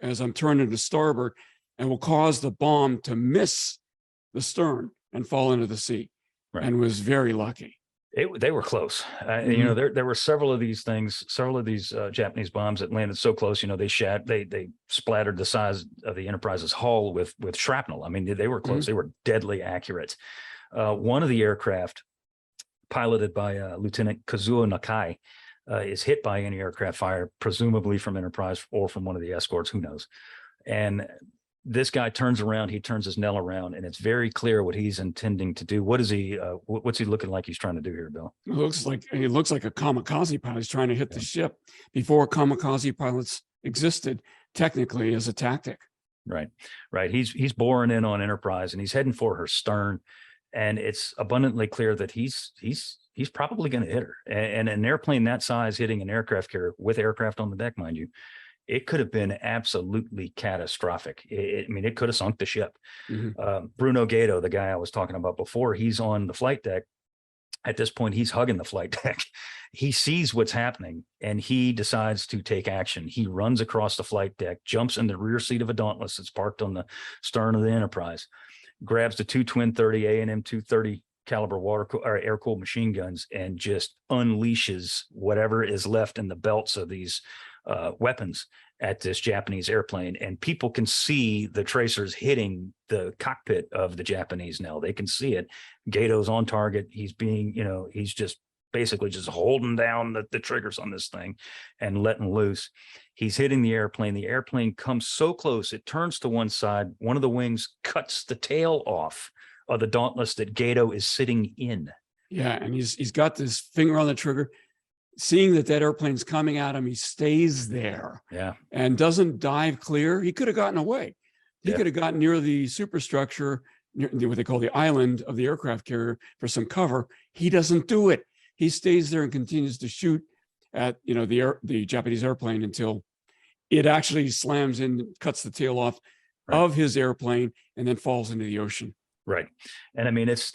as I'm turning to starboard, and will cause the bomb to miss the stern and fall into the sea. Right. And was very lucky. They were close. You know, there were several of these Japanese bombs that landed so close. You know, they splattered the size of the Enterprise's hull with shrapnel. I mean, they were close. They were deadly accurate. One of the aircraft, piloted by Lieutenant Kazuo Nakai, is hit by anti-aircraft fire, presumably from Enterprise or from one of the escorts. Who knows? And this guy turns around, he turns his Nell around, and it's very clear what he's intending to do. What is he, what's he looking like he's trying to do here, Bill? It looks like a kamikaze pilot. He's trying to hit the ship before kamikaze pilots existed technically as a tactic. Right. He's boring in on Enterprise, and he's heading for her stern. And it's abundantly clear that he's probably going to hit her. And an airplane that size hitting an aircraft carrier with aircraft on the deck, mind you, it could have been absolutely catastrophic. I mean, it could have sunk the ship. Bruno Gato, the guy I was talking about before, he's on the flight deck. At this point, he's hugging the flight deck. He sees what's happening, and he decides to take action. He runs across the flight deck, jumps in the rear seat of a Dauntless that's parked on the stern of the Enterprise, grabs the two twin 30 A&M 230 caliber air-cooled machine guns, and just unleashes whatever is left in the belts of these weapons at this Japanese airplane. And people can see the tracers hitting the cockpit of the Japanese Nell. They can see it. Gato's on target. He's being, you know, he's just basically just holding down the triggers on this thing and letting loose. He's hitting the airplane. The airplane comes so close, it turns to one side. One of the wings cuts the tail off of the Dauntless that Gato is sitting in. Yeah, and he's got this finger on the trigger. Seeing that airplane's coming at him, he stays there. Yeah. And doesn't dive clear. He could have gotten away. He could have gotten near the superstructure, near what they call the island of the aircraft carrier, for some cover. He doesn't do it. He stays there and continues to shoot at, you know, the Japanese airplane until it actually slams in, cuts the tail off of his airplane, and then falls into the ocean. Right. And I mean, that's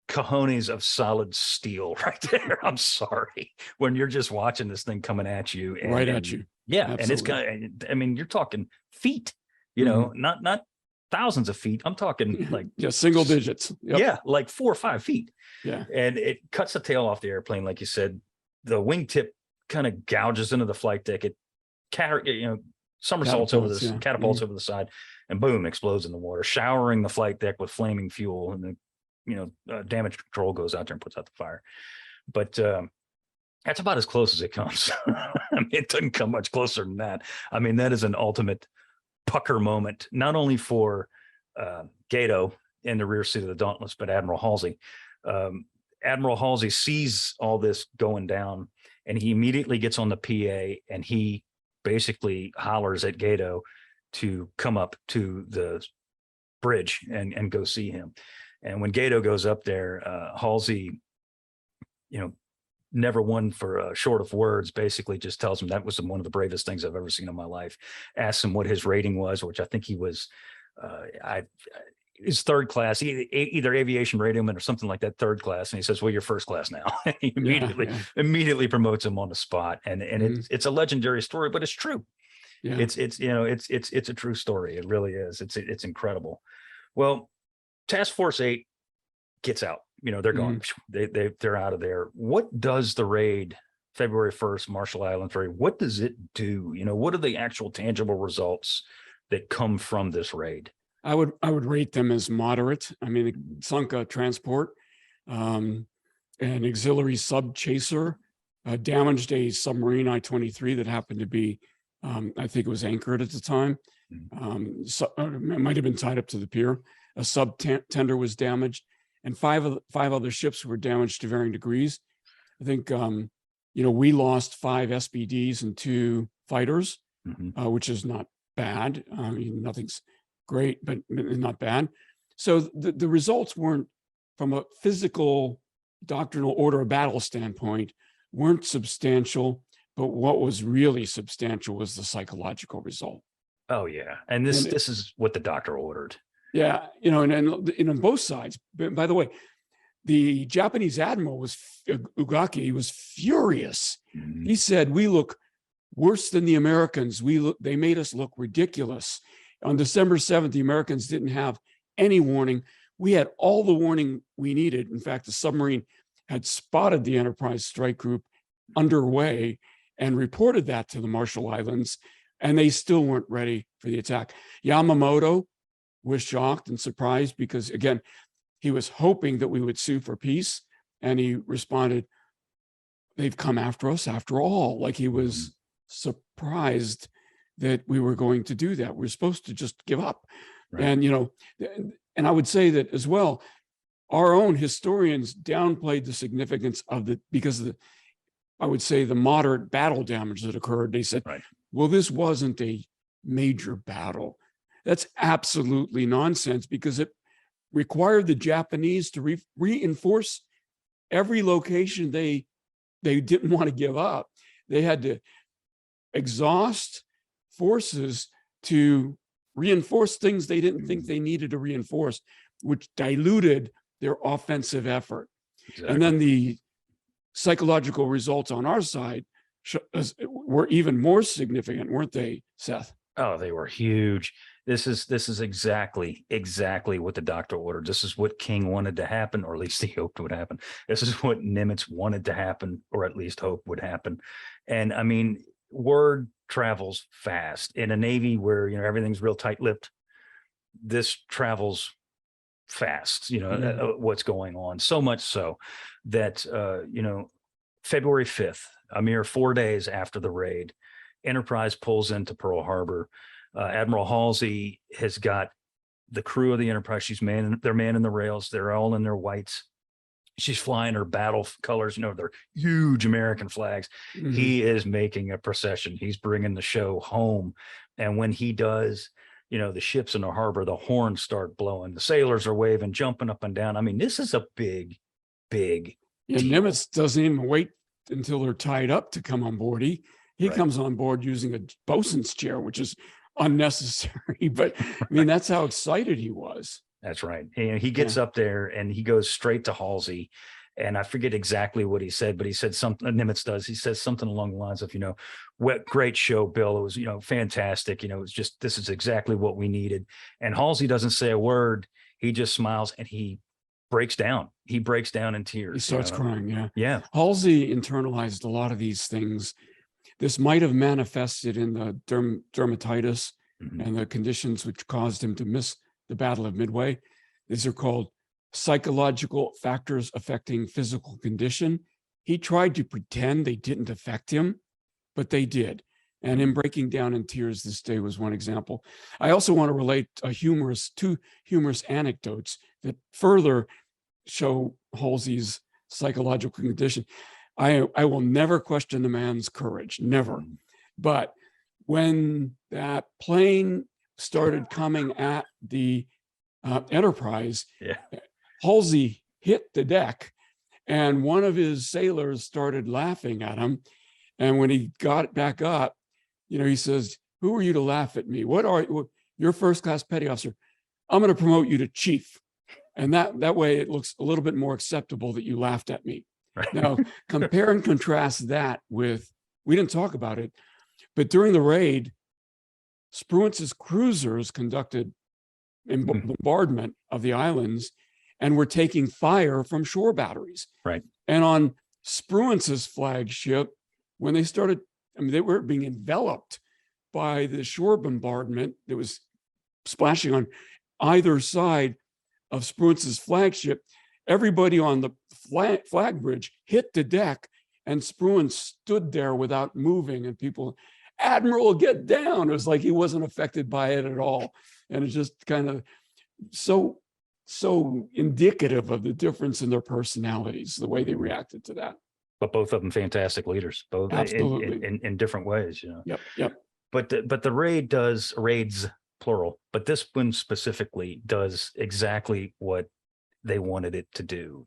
cojones of solid steel right there. I'm sorry. When you're just watching this thing coming at you. At you. Yeah. Absolutely. And it's kind of, I mean, you're talking feet, you know, not thousands of feet. I'm talking like single digits. Yeah. Like 4 or 5 feet. Yeah. And it cuts the tail off the airplane. Like you said, the wingtip kind of gouges into the flight deck. It somersaults over this, catapults over the side, and boom, explodes in the water, showering the flight deck with flaming fuel. And the damage control goes out there and puts out the fire. But that's about as close as it comes. I mean, it doesn't come much closer than that. I mean, that is an ultimate pucker moment, not only for Gato in the rear seat of the Dauntless, but Admiral Halsey. Admiral Halsey sees all this going down, and he immediately gets on the PA, and he basically hollers at Gato to come up to the bridge and go see him. And when Gato goes up there, Halsey, never one for short of words, basically just tells him that was one of the bravest things I've ever seen in my life. Asks him what his rating was, which I think he was, his third class, either aviation radioman or something like that, third class. And he says, well, you're first class now. He immediately promotes him on the spot. And it's a legendary story, but it's true. Yeah. It's a true story. It really is. It's incredible. Well, Task Force 8 gets out. They're gone. They're out of there. What does the raid, February 1st, Marshall Islands raid, what does it do? What are the actual tangible results that come from this raid? I would rate them as moderate. I mean, it sunk a transport, an auxiliary sub chaser, damaged a submarine I-23 that happened to be, I think it was anchored at the time. So it might have been tied up to the pier. a sub-tender was damaged, and five other ships were damaged to varying degrees. I think, we lost 5 SBDs and 2 fighters, which is not bad. I mean, nothing's great, but not bad. So the results weren't, from a physical doctrinal order of battle standpoint, weren't substantial, but what was really substantial was the psychological result. Oh yeah, and this is what the doctor ordered. Yeah, and on both sides. By the way, the Japanese admiral Ugaki was furious. He said, "We look worse than the Americans. They made us look ridiculous." On December 7th, the Americans didn't have any warning. We had all the warning we needed. In fact, the submarine had spotted the Enterprise strike group underway and reported that to the Marshall Islands, and they still weren't ready for the attack. Yamamoto was shocked and surprised because, again, he was hoping that we would sue for peace, and he responded, "They've come after us after all." Like he was surprised that we were going to do that. We're supposed to just give up. Right. And I would say that as well, our own historians downplayed the significance of because of I would say the moderate battle damage that occurred. They said, right, well, this wasn't a major battle. That's absolutely nonsense, because it required the Japanese to reinforce every location they didn't want to give up. They had to exhaust forces to reinforce things they didn't think they needed to reinforce, which diluted their offensive effort. Exactly. And then the psychological results on our side were even more significant, weren't they, Seth? Oh, they were huge. This is exactly what the doctor ordered. This is what King wanted to happen, or at least he hoped would happen. This is what Nimitz wanted to happen, or at least hoped would happen. And I mean, word travels fast in a Navy where, everything's real tight-lipped. This travels fast, what's going on. So much so that, February 5th, a mere 4 days after the raid, Enterprise pulls into Pearl Harbor. Admiral Halsey has got the crew of the Enterprise. They're manning the rails. They're all in their whites. She's flying her battle colors, they're huge American flags. He is making a procession. He's bringing the show home. And when he does, the ships in the harbor, the horns start blowing. The sailors are waving, jumping up and down. I mean, this is a big deal. Nimitz doesn't even wait until they're tied up to come on board. He right. comes on board using a bosun's chair, which is unnecessary. But I mean, that's how excited he was. That's right. And he gets up there and he goes straight to Halsey. And I forget exactly what he said, but he said something, Nimitz does. He says something along the lines of, what great show, Bill. It was, fantastic. It's just, this is exactly what we needed. And Halsey doesn't say a word. He just smiles and he breaks down. He breaks down in tears. He starts crying. Yeah. Yeah. Halsey internalized a lot of these things. This might have manifested in the dermatitis and the conditions which caused him to miss the Battle of Midway. These are called psychological factors affecting physical condition. He tried to pretend they didn't affect him, but they did. And him breaking down in tears this day was one example. I also want to relate two humorous anecdotes that further show Halsey's psychological condition. I will never question the man's courage, never. But when that plane started coming at the Enterprise, Halsey hit the deck, and one of his sailors started laughing at him. And when he got back up, he says, "Who are you to laugh at me? What are you? You're first-class petty officer. I'm going to promote you to chief." And that way it looks a little bit more acceptable that you laughed at me. Right. Now, compare and contrast that with, we didn't talk about it, but during the raid, Spruance's cruisers conducted bombardment of the islands and were taking fire from shore batteries. Right. And on Spruance's flagship, when they started, they were being enveloped by the shore bombardment that was splashing on either side of Spruance's flagship. Everybody on the flag bridge hit the deck, and Spruance stood there without moving, and people, "Admiral, get down." It was like he wasn't affected by it at all. And it just kind of so indicative of the difference in their personalities, the way they reacted to that. But both of them fantastic leaders, both Absolutely. in different ways, Yep. But the raids plural, but this one specifically does exactly what they wanted it to do.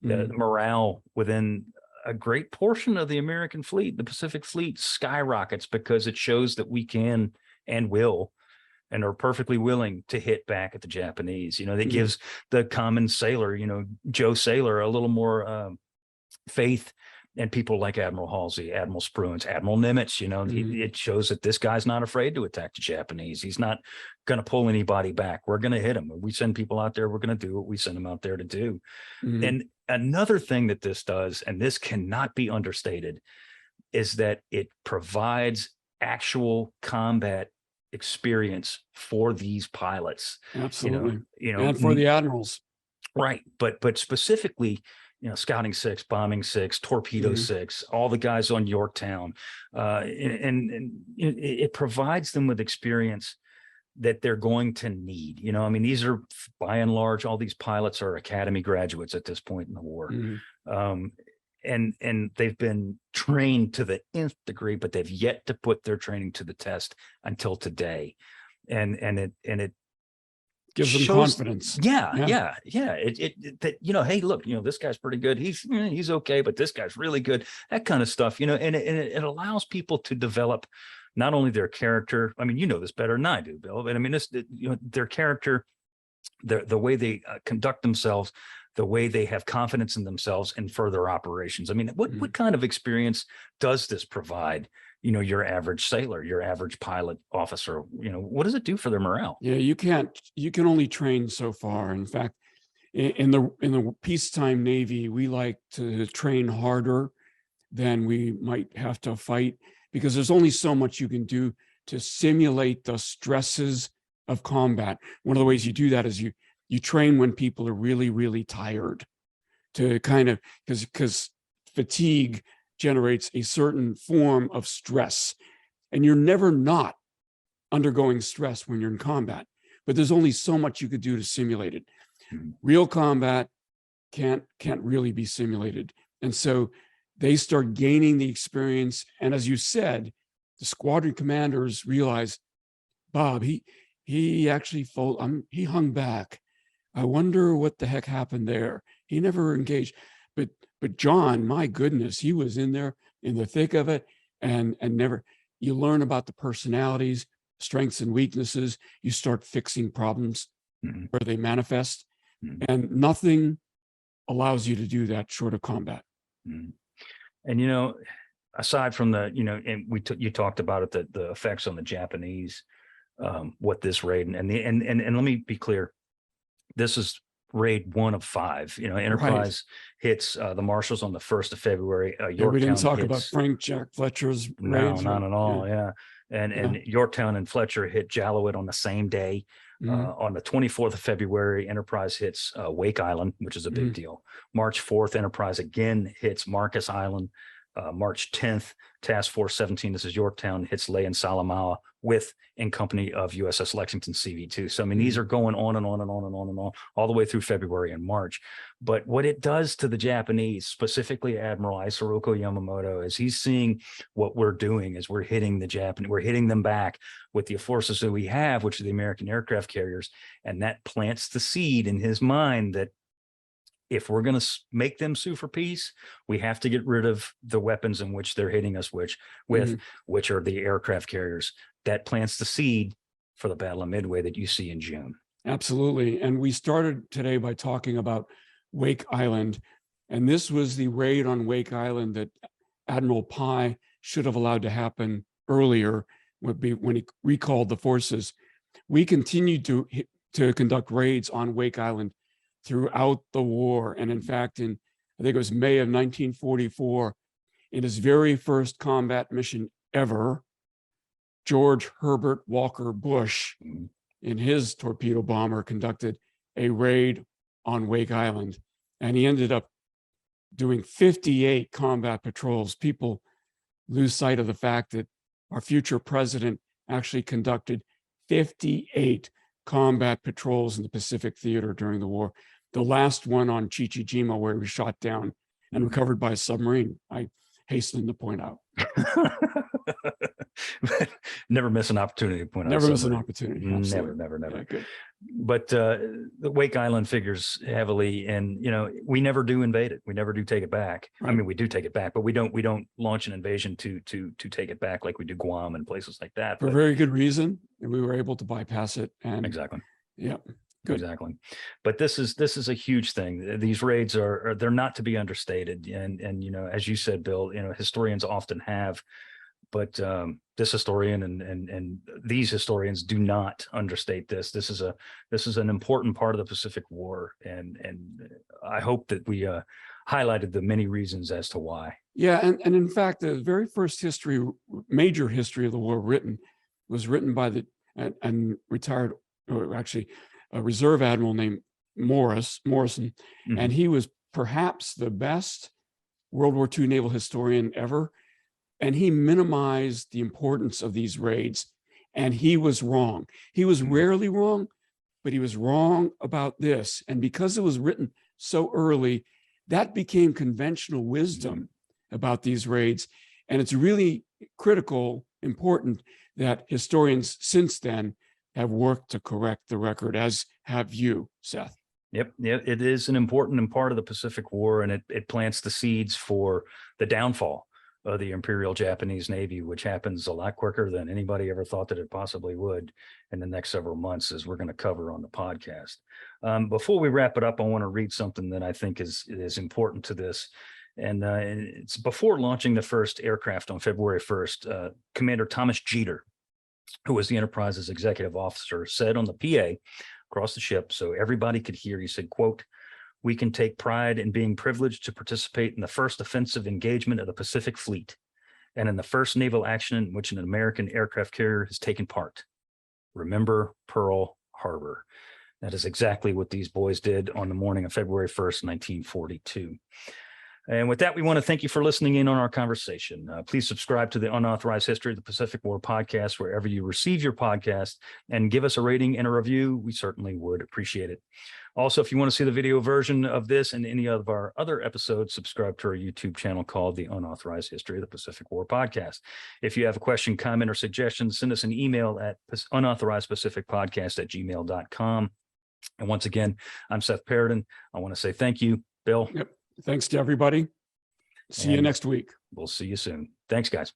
The morale within a great portion of the American fleet, the Pacific Fleet, skyrockets because it shows that we can and will and are perfectly willing to hit back at the Japanese. That gives the common sailor, Joe Sailor, a little more faith and people like Admiral Halsey, Admiral Spruance, Admiral Nimitz. It shows that this guy's not afraid to attack the Japanese. He's not going to pull anybody back. We're going to hit them. We send people out there, we're going to do what we send them out there to do. And another thing that this does, and this cannot be understated, is that it provides actual combat experience for these pilots. Absolutely. And for the admirals. Right. But specifically, Scouting 6, Bombing 6, Torpedo 6, all the guys on Yorktown. And it provides them with experience that they're going to need. These are, by and large, all these pilots are academy graduates at this point in the war. And they've been trained to the nth degree, but they've yet to put their training to the test until today. And it gives them confidence. Yeah. That, hey, look, this guy's pretty good. He's okay, but this guy's really good. That kind of stuff, and it allows people to develop not only their character. This better than I do, Bill, but their character, the way they conduct themselves, the way they have confidence in themselves and further operations. What kind of experience does this provide? Your average sailor, your average pilot, officer, what does it do for their morale? Yeah, you can only train so far. In fact, in the peacetime Navy, we like to train harder than we might have to fight, because there's only so much you can do to simulate the stresses of combat. One of the ways you do that is you train when people are really, really tired, to kind of, because fatigue generates a certain form of stress, and you're never not undergoing stress when you're in combat, but there's only so much you could do to simulate it. Real combat can't really be simulated. And so they start gaining the experience. And as you said, the squadron commanders realize, Bob, he actually he hung back. I wonder what the heck happened there. He never engaged. But John, my goodness, he was in there in the thick of it, and never. You learn about the personalities, strengths and weaknesses. You start fixing problems where they manifest, and nothing allows you to do that short of combat. And aside from the, and you talked about it, the effects on the Japanese, what this raid and let me be clear, this is raid 1 of 5. Enterprise hits the Marshals on the 1st of February. Yorktown we didn't talk hits, about Frank Jack Fletcher's raids. No, not at all. Yeah. And Yorktown and Fletcher hit Jalowit on the same day. On the 24th of February, Enterprise hits Wake Island, which is a big deal. March 4th, Enterprise again hits Marcus Island. March 10th, Task Force 17, this is Yorktown, hits Ley and Salamaua in company of USS Lexington CV2. So, these are going on and on and on and on and on, all the way through February and March. But what it does to the Japanese, specifically Admiral Isoroku Yamamoto, is he's seeing what we're doing as we're hitting the Japanese, we're hitting them back with the forces that we have, which are the American aircraft carriers. And that plants the seed in his mind that if we're going to make them sue for peace, we have to get rid of the weapons in which they're hitting us which are the aircraft carriers. That plants the seed for the Battle of Midway that you see in June. Absolutely. And we started today by talking about Wake Island. And this was the raid on Wake Island that Admiral Pai should have allowed to happen earlier, when he recalled the forces. We continued to conduct raids on Wake Island throughout the war. And in fact, I think it was May of 1944, in his very first combat mission ever, George Herbert Walker Bush, in his torpedo bomber, conducted a raid on Wake Island. And he ended up doing 58 combat patrols. People lose sight of the fact that our future president actually conducted 58 combat patrols in the Pacific Theater during the war. The last one on Chichijima, where he was shot down and recovered by a submarine, I hasten to point out. Never miss an opportunity to point out. Never miss an somebody. opportunity. Never, Absolutely. never. Yeah, good. But the Wake Island figures heavily, and we never do invade it. We never do take it back. Right. I mean, we do take it back, but we don't launch an invasion to take it back like we do Guam and places like that. For a very good reason, and we were able to bypass it. And exactly. Yeah. Good. Exactly. But this is a huge thing. These raids they're not to be understated. And as you said, Bill, historians often have, but this historian and these historians do not understate this. This is an important part of the Pacific War, and I hope that we highlighted the many reasons as to why. Yeah, and in fact, the very first major history of the war was written by the retired, or actually a reserve admiral named Morrison, Mm-hmm. and he was perhaps the best World War II naval historian ever. And he minimized the importance of these raids, and he was wrong. He was rarely wrong, but he was wrong about this. And because it was written so early, that became conventional wisdom about these raids. And it's really important that historians since then have worked to correct the record, as have you, Seth. Yep. It is an important part of the Pacific War, and it plants the seeds for the downfall of the Imperial Japanese Navy, which happens a lot quicker than anybody ever thought that it possibly would in the next several months, as we're going to cover on the podcast. Before we wrap it up, I want to read something that I think is important to this. And it's before launching the first aircraft on February 1st, Commander Thomas Jeter, who was the Enterprise's executive officer, said on the PA across the ship, so everybody could hear, he said, quote, "We can take pride in being privileged to participate in the first offensive engagement of the Pacific Fleet and in the first naval action in which an American aircraft carrier has taken part. Remember Pearl Harbor." That is exactly what these boys did on the morning of February 1st, 1942. And with that, we want to thank you for listening in on our conversation. Please subscribe to the Unauthorized History of the Pacific War podcast wherever you receive your podcast, and give us a rating and a review. We certainly would appreciate it. Also, if you want to see the video version of this and any of our other episodes, subscribe to our YouTube channel called the Unauthorized History of the Pacific War podcast. If you have a question, comment, or suggestion, send us an email at unauthorizedpacificpodcast@gmail.com. And once again, I'm Seth Paradin. I want to say thank you, Bill. Yep. Thanks to everybody. See you next week. We'll see you soon. Thanks, guys.